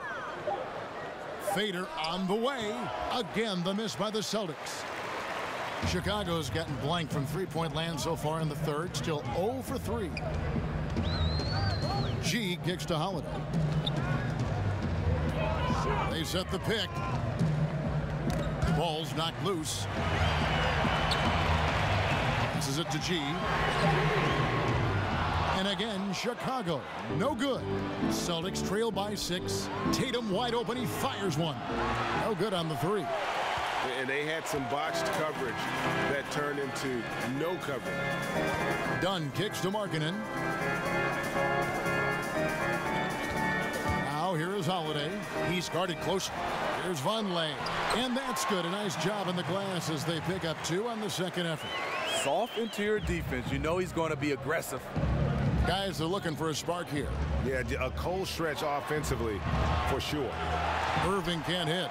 Fader on the way. Again, the miss by the Celtics. Chicago's gotten blank from three-point land so far in the third. Still 0 for 3. G kicks to Holiday. They set the pick. The ball's knocked loose. Passes it to G. And again, Chicago, no good. Celtics trail by 6. Tatum wide open, he fires one. No good on the 3. And they had some botched coverage that turned into no coverage. Dunn kicks to Markkanen. Now here is Holiday. He's guarded close. Here's Vonleh. And that's good. A nice job in the glass as they pick up 2 on the second effort. Soft interior defense. You know he's going to be aggressive. Guys are looking for a spark here. Yeah, a cold stretch offensively for sure. Irving can't hit.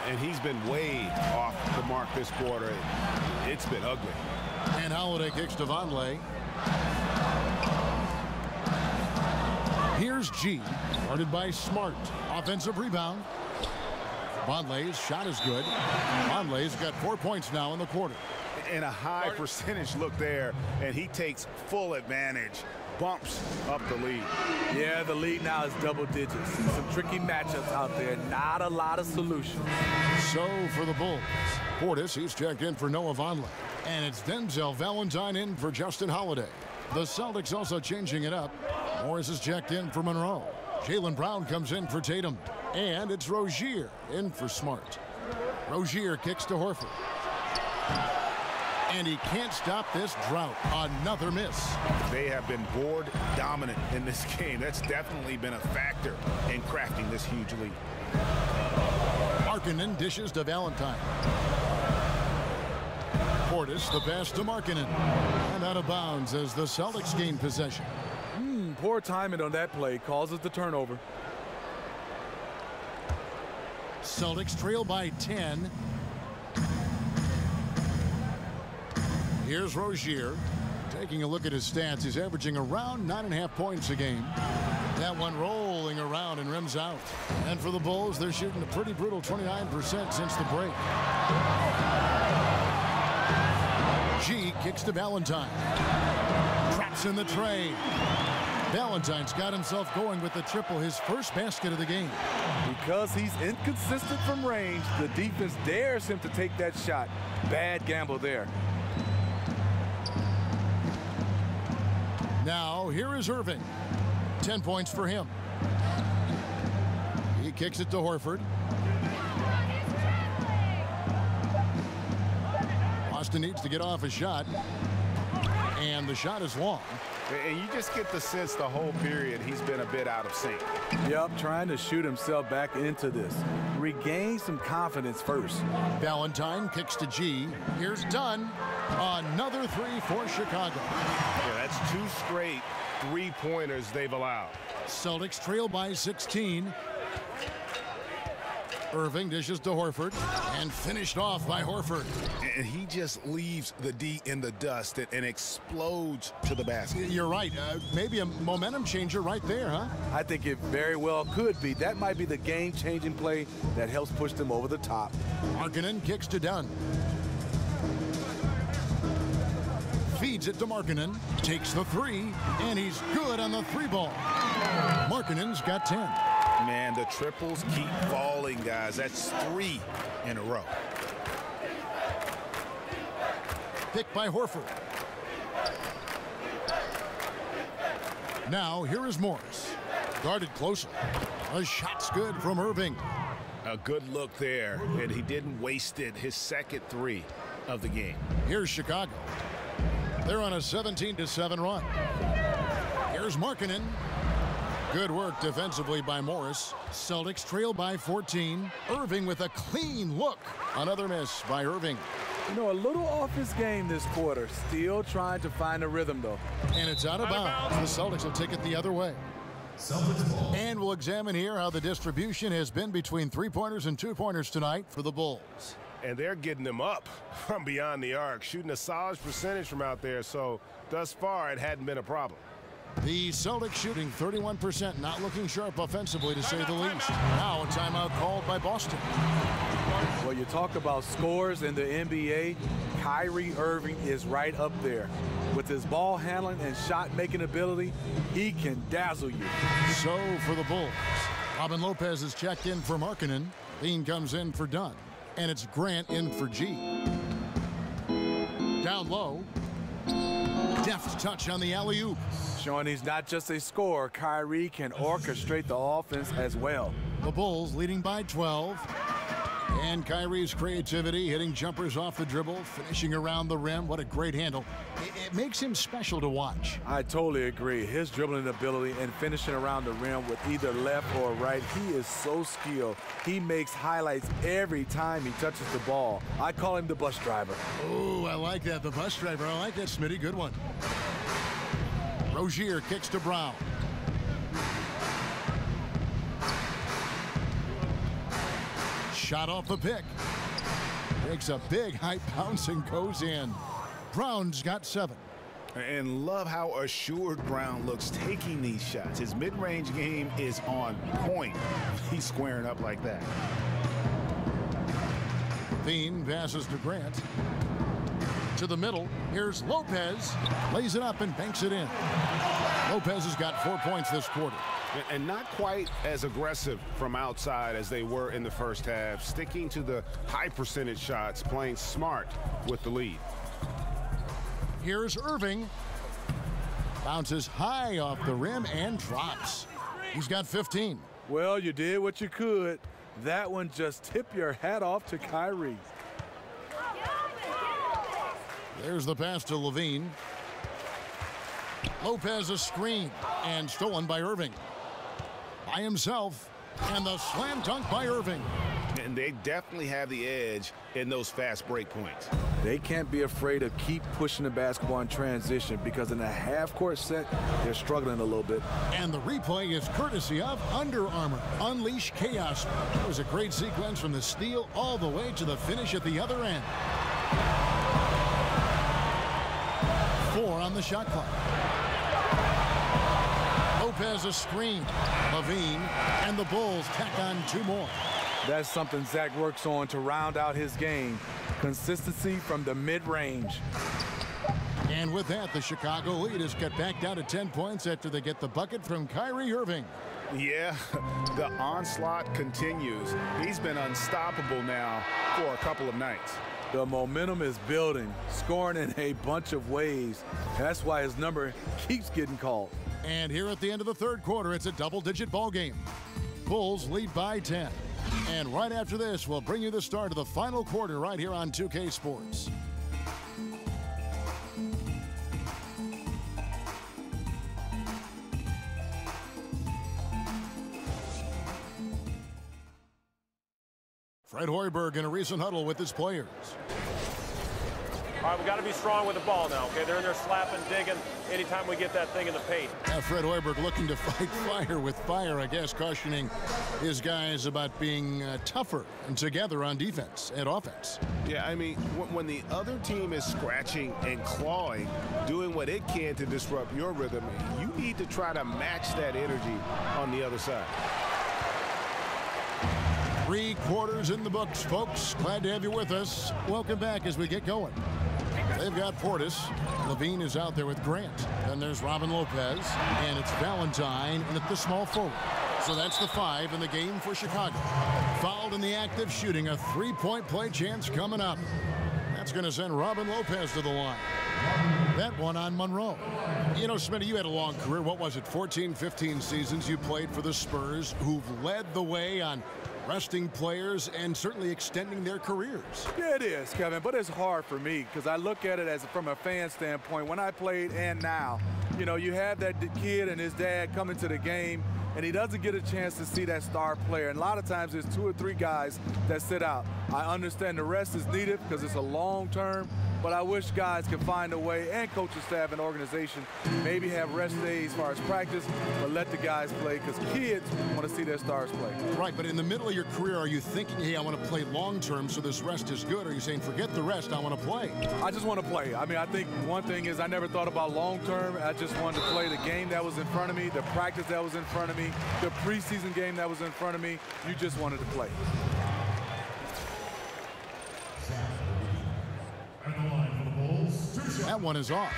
And he's been way off the mark this quarter. It's been ugly. And Holiday kicks to Vonleh. Here's G, guarded by Smart. Offensive rebound. Vonleh's shot is good. Vonleh's got 4 points now in the quarter. And a high percentage look there, and he takes full advantage. Bumps up the lead. Yeah, the lead now is double digits. Some tricky matchups out there. Not a lot of solutions. So for the Bulls, Portis, he's checked in for Noah Vonleh. And it's Denzel Valentine in for Justin Holiday. The Celtics also changing it up. Morris is checked in for Monroe. Jaylen Brown comes in for Tatum. And it's Rozier in for Smart. Rozier kicks to Horford. And he can't stop this drought. Another miss. They have been board dominant in this game. That's definitely been a factor in crafting this huge lead. Markkanen dishes to Valentine. Portis, the pass to Markkanen. And out of bounds as the Celtics gain possession. Poor timing on that play causes the turnover. Celtics trail by 10. Here's Rozier. Taking a look at his stats, he's averaging around 9.5 points a game. That one rolling around and rims out. And for the Bulls, they're shooting a pretty brutal 29% since the break. G kicks to Valentine. Traps in the trade. Valentine's got himself going with the triple, his first basket of the game. Because he's inconsistent from range, the defense dares him to take that shot. Bad gamble there. Now, here is Irving. 10 points for him. He kicks it to Horford. Boston needs to get off a shot. And the shot is long. And you just get the sense the whole period he's been a bit out of sync. Yep, trying to shoot himself back into this. Regain some confidence first. Valentine kicks to G. Here's Dunn. Another three for Chicago. Yeah, that's 2 straight three-pointers they've allowed. Celtics trail by 16. Irving dishes to Horford and finished off by Horford. And he just leaves the D in the dust and explodes to the basket. You're right. Maybe a momentum changer right there, huh? I think it very well could be. That might be the game-changing play that helps push them over the top. Markkanen kicks to Dunn. Feeds it to Markkanen. Takes the three, and he's good on the three ball. Markkanen's got 10. Man, the triples keep falling, guys. That's 3 in a row. Picked by Horford. Now, here is Morris. Guarded closely. A shot's good from Irving. A good look there, and he didn't waste it. His second 3 of the game. Here's Chicago. They're on a 17-7 run. Here's Markkanen. Good work defensively by Morris. Celtics trail by 14. Irving with a clean look. Another miss by Irving. You know, a little off his game this quarter. Still trying to find a rhythm, though. And it's out of bounds. The Celtics will take it the other way. And we'll examine here how the distribution has been between three-pointers and two-pointers tonight for the Bulls. And they're getting them up from beyond the arc, shooting a solid percentage from out there. So thus far, it hadn't been a problem. The Celtics shooting 31%, not looking sharp offensively, to say the least. Now a timeout called by Boston. Well, you talk about scores in the NBA, Kyrie Irving is right up there. With his ball handling and shot-making ability, he can dazzle you. So for the Bulls, Robin Lopez is checked in for Markkanen. Lean comes in for Dunn. And it's Grant in for G. Down low. Deft touch on the alley-oop. Showing he's not just a scorer. Kyrie can orchestrate the offense as well. The Bulls leading by 12. And Kyrie's creativity, hitting jumpers off the dribble, finishing around the rim. What a great handle. It makes him special to watch. I totally agree. His dribbling ability and finishing around the rim with either left or right, he is so skilled. He makes highlights every time he touches the ball. I call him the bus driver. Oh, I like that. The bus driver. I like that, Smitty. Good one. Rozier kicks to Brown. Shot off the pick. Takes a big high bounce and goes in. Brown's got 7. And love how assured Brown looks taking these shots. His mid-range game is on point. He's squaring up like that. Thien passes to Grant. To the middle. Here's Lopez. Lays it up and banks it in. Lopez has got 4 points this quarter. And not quite as aggressive from outside as they were in the first half. Sticking to the high percentage shots, playing smart with the lead. Here's Irving. Bounces high off the rim and drops. He's got 15. Well, you did what you could. That one just tipped your hat off to Kyrie. There's the pass to Levine. Lopez a screen and stolen by Irving. By himself, and the slam dunk by Irving. And they definitely have the edge in those fast break points. They can't be afraid to keep pushing the basketball in transition, because in a half-court set, they're struggling a little bit. And the replay is courtesy of Under Armour. Unleash chaos. It was a great sequence from the steal all the way to the finish at the other end. 4 on the shot clock. Lopez a screen. Levine and the Bulls tack on 2 more. That's something Zach works on to round out his game. Consistency from the mid-range. And with that, the Chicago lead is cut back down to 10 points after they get the bucket from Kyrie Irving. Yeah, the onslaught continues. He's been unstoppable now for a couple of nights. The momentum is building, scoring in a bunch of ways. That's why his number keeps getting called. And here at the end of the third quarter, it's a double-digit ball game. Bulls lead by 10. And right after this, we'll bring you the start of the final quarter right here on 2K Sports. Fred Hoiberg in a recent huddle with his players. All right, we got to be strong with the ball now, okay? They're in there slapping, digging anytime we get that thing in the paint. Fred Hoiberg looking to fight fire with fire, I guess, cautioning his guys about being tougher and together on defense and offense. Yeah, I mean, when the other team is scratching and clawing, doing what it can to disrupt your rhythm, you need to try to match that energy on the other side. 3 quarters in the books, folks. Glad to have you with us. Welcome back as we get going. They've got Portis. Levine is out there with Grant. Then there's Robin Lopez. And it's Valentine and at the small forward. So that's the 5 in the game for Chicago. Fouled in the act of shooting. A 3-point play chance coming up. That's going to send Robin Lopez to the line. That one on Monroe. You know, Smitty, you had a long career. What was it, 14, 15 seasons you played for the Spurs, who've led the way on resting players and certainly extending their careers. Yeah, it is, Kevin, but it's hard for me because I look at it as from a fan standpoint. When I played and now, you know, you have that kid and his dad coming to the game, and he doesn't get a chance to see that star player. And a lot of times there's 2 or 3 guys that sit out. I understand the rest is needed because it's a long term, but I wish guys could find a way, and coaching staff and organization, maybe have rest days as far as practice, but let the guys play because kids want to see their stars play. Right, but in the middle of your career, are you thinking, hey, I want to play long term so this rest is good? Or are you saying, forget the rest, I want to play? I just want to play. I mean, I think one thing is I never thought about long term. I just wanted to play the game that was in front of me, the practice that was in front of me, the preseason game that was in front of me. You just wanted to play. That one is off.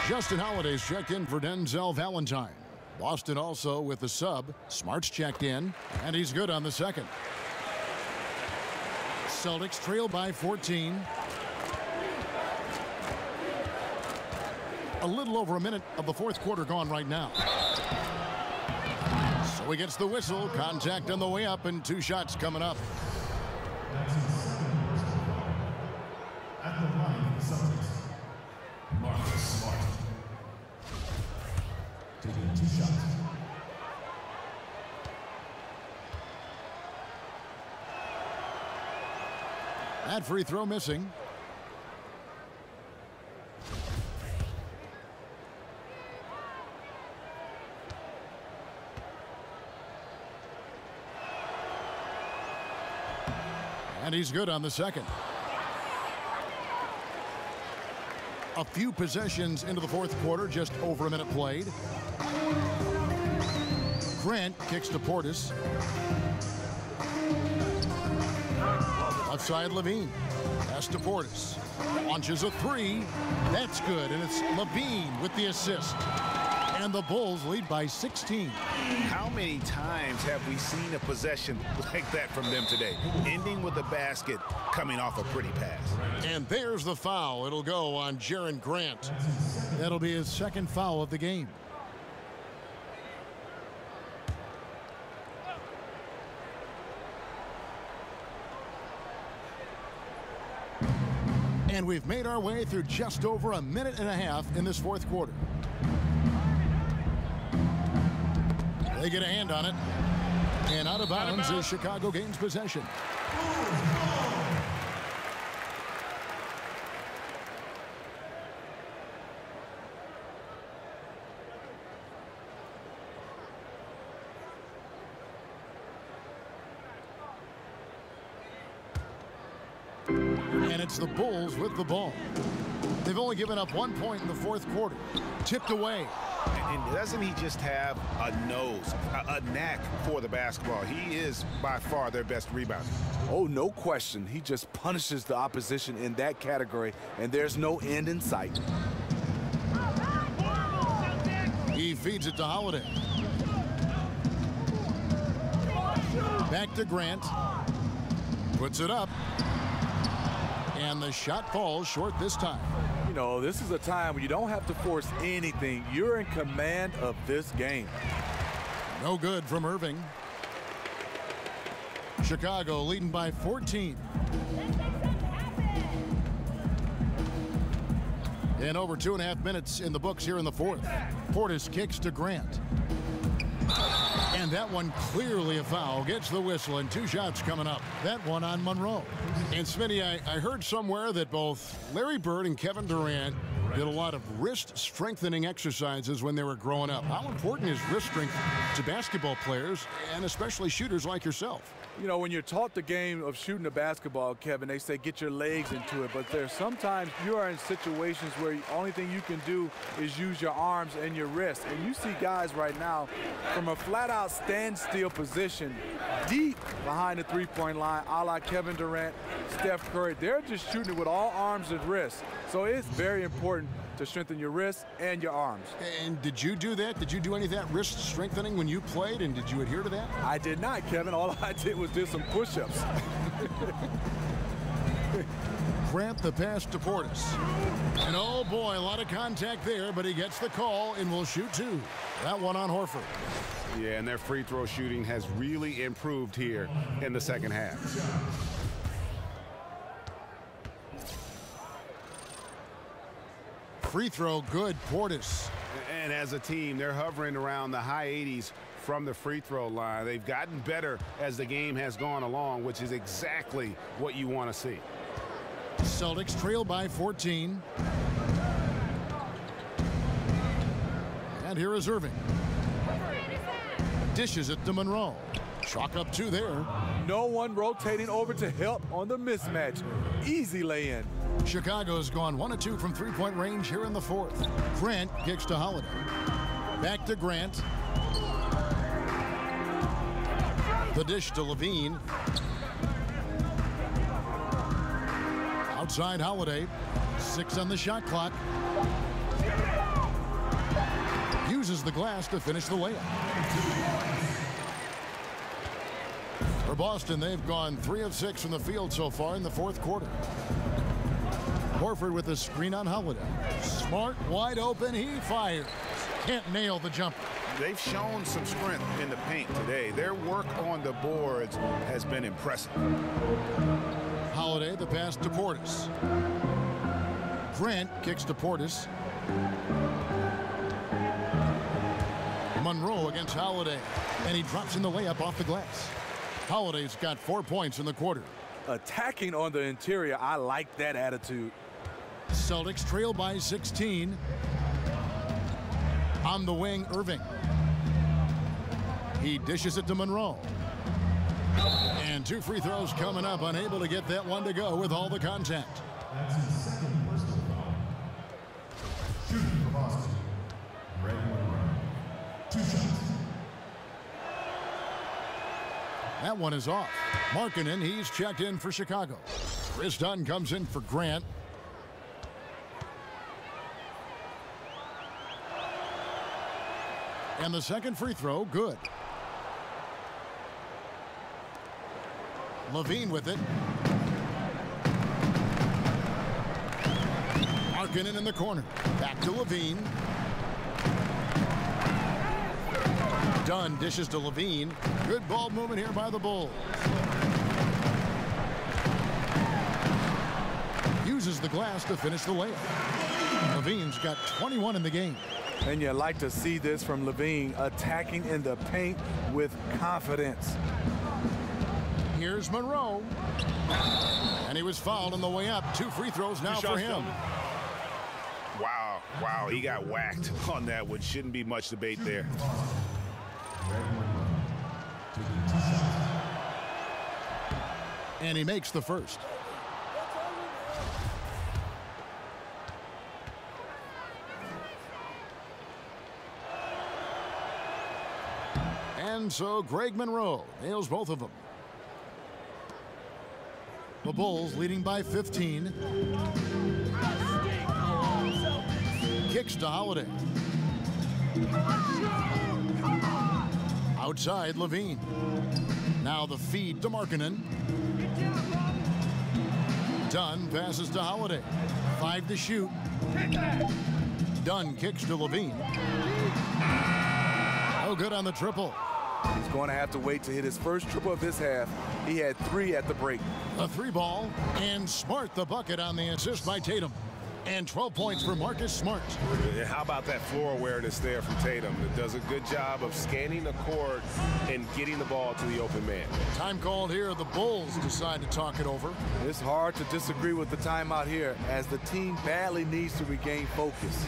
Justin Holiday's checked in for Denzel Valentine. Boston also with the sub. Smart's checked in, and he's good on the second. Celtics trail by 14. A little over a minute of the fourth quarter gone right now. So he gets the whistle. Contact on the way up, and 2 shots coming up. At the line of the Celtics, Marcus Smart. Taking 2 shots. That free throw missing. And he's good on the second. A few possessions into the fourth quarter, just over a minute played. Grant kicks to Portis. Left side, Levine. Pass to Portis. Launches a three. That's good, and it's Levine with the assist. And the Bulls lead by 16. How many times have we seen a possession like that from them today? Ending with a basket, coming off a pretty pass. And there's the foul. It'll go on Jaren Grant. That'll be his second foul of the game. And we've made our way through just over a minute and a half in this fourth quarter. They get a hand on it. And out of bounds as Chicago gains possession. And it's the Bulls with the ball. They've only given up 1 point in the fourth quarter. Tipped away. And doesn't he just have a nose, a knack for the basketball? He is by far their best rebounder. Oh, no question. He just punishes the opposition in that category, and there's no end in sight. He feeds it to Holiday. Back to Grant. Puts it up. And the shot falls short this time. You know, this is a time when you don't have to force anything. You're in command of this game. No good from Irving. Chicago leading by 14. And over 2.5 minutes in the books here in the fourth. Portis kicks to Grant. And that one clearly a foul. Gets the whistle, and 2 shots coming up. That one on Monroe. And Smitty, I heard somewhere that both Larry Bird and Kevin Durant did a lot of wrist strengthening exercises when they were growing up. How important is wrist strength to basketball players, and especially shooters like yourself? You know, when you're taught the game of shooting a basketball, Kevin, they say get your legs into it. But there's sometimes you are in situations where the only thing you can do is use your arms and your wrists. And you see guys right now from a flat-out standstill position deep behind the three-point line, a la Kevin Durant, Steph Curry. They're just shooting it with all arms and wrists. So it's very important to strengthen your wrists and your arms. And did you do that? Did you do any of that wrist strengthening when you played, and did you adhere to that? I did not, Kevin. All I did was do some push-ups. Grant the pass to Portis. And oh boy, a lot of contact there, but he gets the call and will shoot 2. That one on Horford. Yeah, and their free throw shooting has really improved here in the second half. Free throw good, Portis. And as a team, they're hovering around the high 80s from the free throw line. They've gotten better as the game has gone along, which is exactly what you want to see. Celtics trail by 14. And here is Irving. Dishes it to Monroe. Chalk up 2 there. No one rotating over to help on the mismatch. Easy lay-in. Chicago's gone 1 of 2 from three-point range here in the fourth. Grant kicks to Holiday. Back to Grant. The dish to Levine. Outside Holiday. 6 on the shot clock. Uses the glass to finish the layup. For Boston, they've gone 3 of 6 from the field so far in the fourth quarter. Horford with a screen on Holiday. Smart, wide open, he fires. Can't nail the jumper. They've shown some strength in the paint today. Their work on the boards has been impressive. Holiday, the pass to Portis. Grant kicks to Portis. Monroe against Holiday, and he drops in the layup off the glass. Holiday's got 4 points in the quarter. Attacking on the interior, I like that attitude. Celtics trail by 16. On the wing, Irving. He dishes it to Monroe. And 2 free throws coming up, unable to get that one to go with all the contact. That's his second personal foul. Shooting for Boston, Greg Monroe. 2 shots. That one is off. Markkanen, he's checked in for Chicago. Chris Dunn comes in for Grant. And the second free throw, good. Levine with it. Markkanen in the corner. Back to Levine. Dunn dishes to Levine. Good ball movement here by the Bulls. Uses the glass to finish the layup. Levine's got 21 in the game. And you like to see this from Levine, attacking in the paint with confidence. Here's Monroe. And he was fouled on the way up. 2 free throws now for him. Wow, he got whacked on that one. Shouldn't be much debate there. And he makes the first. And so Greg Monroe nails both of them. The Bulls leading by 15. Kicks to Holiday. Outside Levine. Now the feed to Markkanen. Dunn passes to Holiday. 5 to shoot. Dunn kicks to Levine. Oh, good on the triple. He's going to have to wait to hit his first triple of this half. He had 3 at the break. A 3 ball, and Smart the bucket on the assist by Tatum. And 12 points for Marcus Smart. How about that floor awareness there from Tatum? It does a good job of scanning the court and getting the ball to the open man. Time called here. The Bulls decide to talk it over. It's hard to disagree with the timeout here, as the team badly needs to regain focus.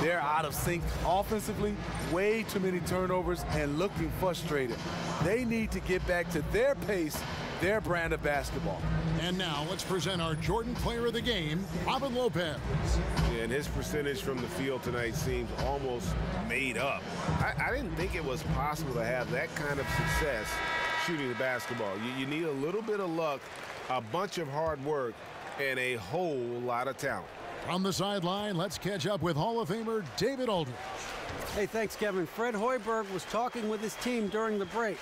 They're out of sync offensively, way too many turnovers, and looking frustrated. They need to get back to their pace, their brand of basketball. And now let's present our Jordan Player of the Game, Robin Lopez. And his percentage from the field tonight seems almost made up. I didn't think it was possible to have that kind of success shooting the basketball. You need a little bit of luck, a bunch of hard work, and a whole lot of talent. From the sideline, let's catch up with Hall of Famer David Aldridge. Hey, thanks, Kevin. Fred Hoiberg was talking with his team during the break.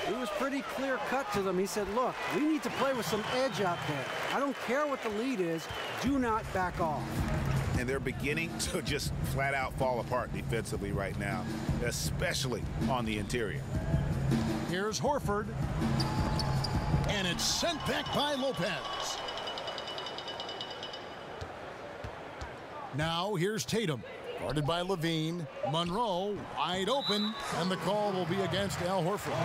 It was pretty clear cut to them. He said, look, we need to play with some edge out there. I don't care what the lead is. Do not back off. And they're beginning to just flat out fall apart defensively right now, especially on the interior. Here's Horford. And it's sent back by Lopez. Now here's Tatum. Guarded by Levine. Monroe wide open, and the call will be against Al Horford.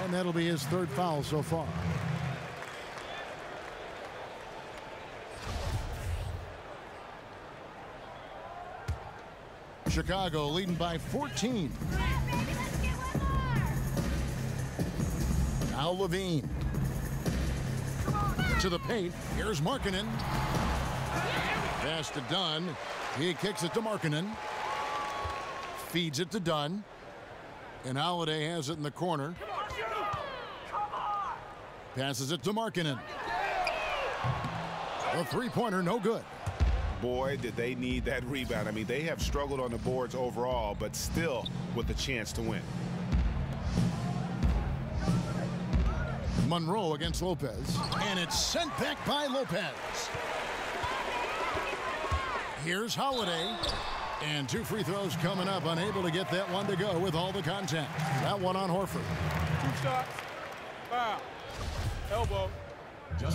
And that'll be his 3rd foul so far. Chicago leading by 14. Now Levine. To the paint. Here's Markkanen. Pass to Dunn. He kicks it to Markkanen. Feeds it to Dunn. And Holiday has it in the corner. Passes it to Markkanen. A 3-pointer, no good. Boy, did they need that rebound. I mean, they have struggled on the boards overall, but still with a chance to win. Monroe against Lopez. And it's sent back by Lopez. Here's Holiday. And 2 free throws coming up. Unable to get that one to go with all the contact. That one on Horford. 2 shots. Foul. Elbow. 2. At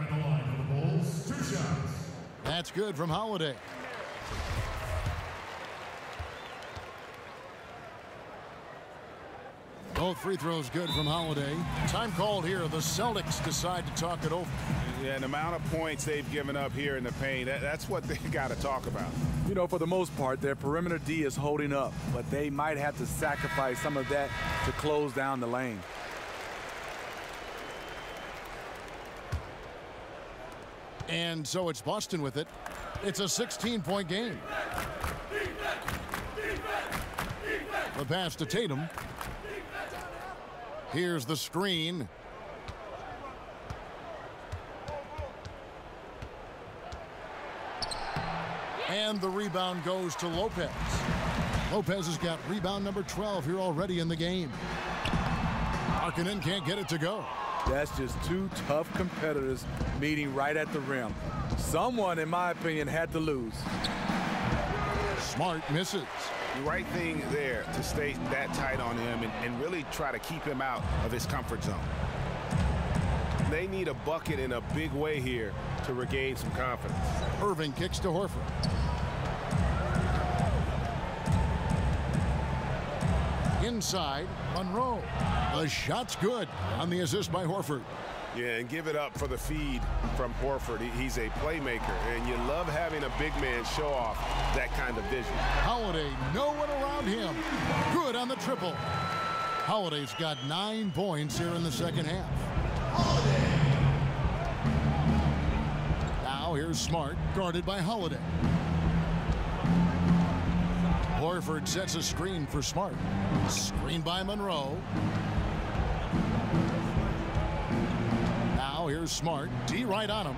the line for the Bulls, 2 shots. That's good from Holiday. Both free throws good from Holiday. Time called here. The Celtics decide to talk it over. Yeah, and the amount of points they've given up here in the paint, that's what they got to talk about. You know, for the most part, their perimeter D is holding up, but they might have to sacrifice some of that to close down the lane. And so it's Boston with it. It's a 16-point game. The pass to Tatum. Here's the screen. And the rebound goes to Lopez. Lopez has got rebound number 12 here already in the game. Markkanen can't get it to go. That's just two tough competitors meeting right at the rim. Someone, in my opinion, had to lose. Smart misses. The right thing there to stay that tight on him and really try to keep him out of his comfort zone. They need a bucket in a big way here to regain some confidence. Irving kicks to Horford. Inside, Monroe. The shot's good on the assist by Horford. Yeah, and give it up for the feed from Horford. He's a playmaker, and you love having a big man show off that kind of vision. Holiday, no one around him. Good on the triple. Holiday's got 9 points here in the second half. Now here's Smart, guarded by Holiday. Horford sets a screen for Smart. Screen by Monroe. Now here's Smart. D right on him.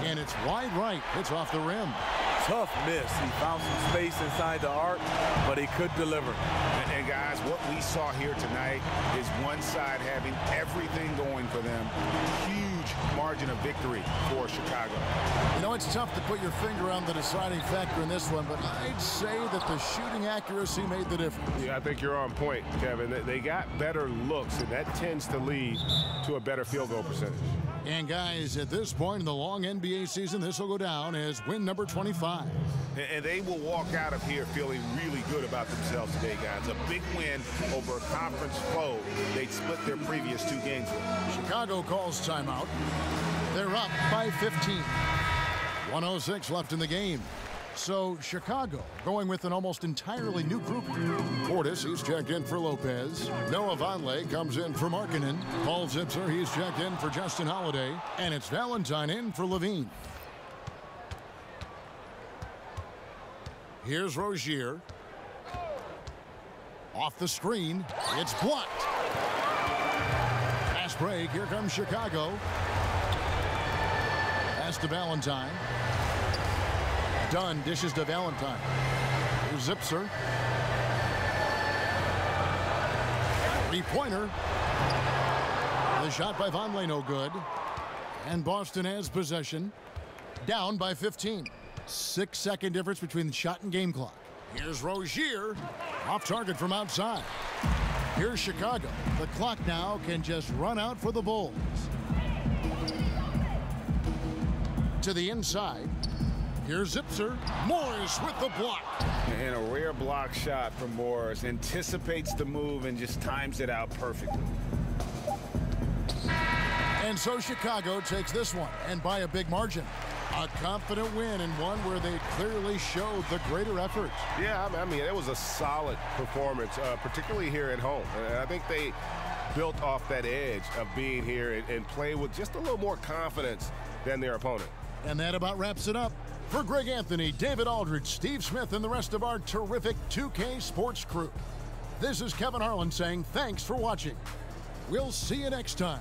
And it's wide right. It's off the rim. Tough miss. He found some space inside the arc, but he could deliver. And guys, what we saw here tonight is one side having everything going for them. Huge margin of victory for Chicago. You know, it's tough to put your finger on the deciding factor in this one, but I'd say that the shooting accuracy made the difference. Yeah, I think you're on point, Kevin. They got better looks, and that tends to lead to a better field goal percentage. And guys, at this point in the long NBA season, this will go down as win number 25. And they will walk out of here feeling really good about themselves today, guys. A big win over a conference foe they'd split their previous 2 games with. Chicago calls timeout. They're up by 15. 1:06 left in the game. So Chicago going with an almost entirely new group. Portis, he's checked in for Lopez. Noah Vonleh comes in for Markkanen. Paul Zipser, he's checked in for Justin Holiday. And it's Valentine in for Levine. Here's Rozier. Off the screen. It's blocked. Fast break. Here comes Chicago. Pass to Valentine. Dunn dishes to Valentine. Here's Zipser. 3-pointer. The shot by Vonleh no good. And Boston has possession. Down by 15. 6-second difference between the shot and game clock. Here's Rozier. Off target from outside. Here's Chicago. The clock now can just run out for the Bulls. To the inside. Here's Zipser. Morris with the block. And a rare block shot from Morris. Anticipates the move and just times it out perfectly. And so Chicago takes this one, and by a big margin. A confident win, and one where they clearly showed the greater effort. Yeah, I mean, it was a solid performance, particularly here at home. And I think they built off that edge of being here and play with just a little more confidence than their opponent. And that about wraps it up. For Greg Anthony, David Aldridge, Steve Smith, and the rest of our terrific 2K Sports crew, this is Kevin Harlan saying thanks for watching. We'll see you next time.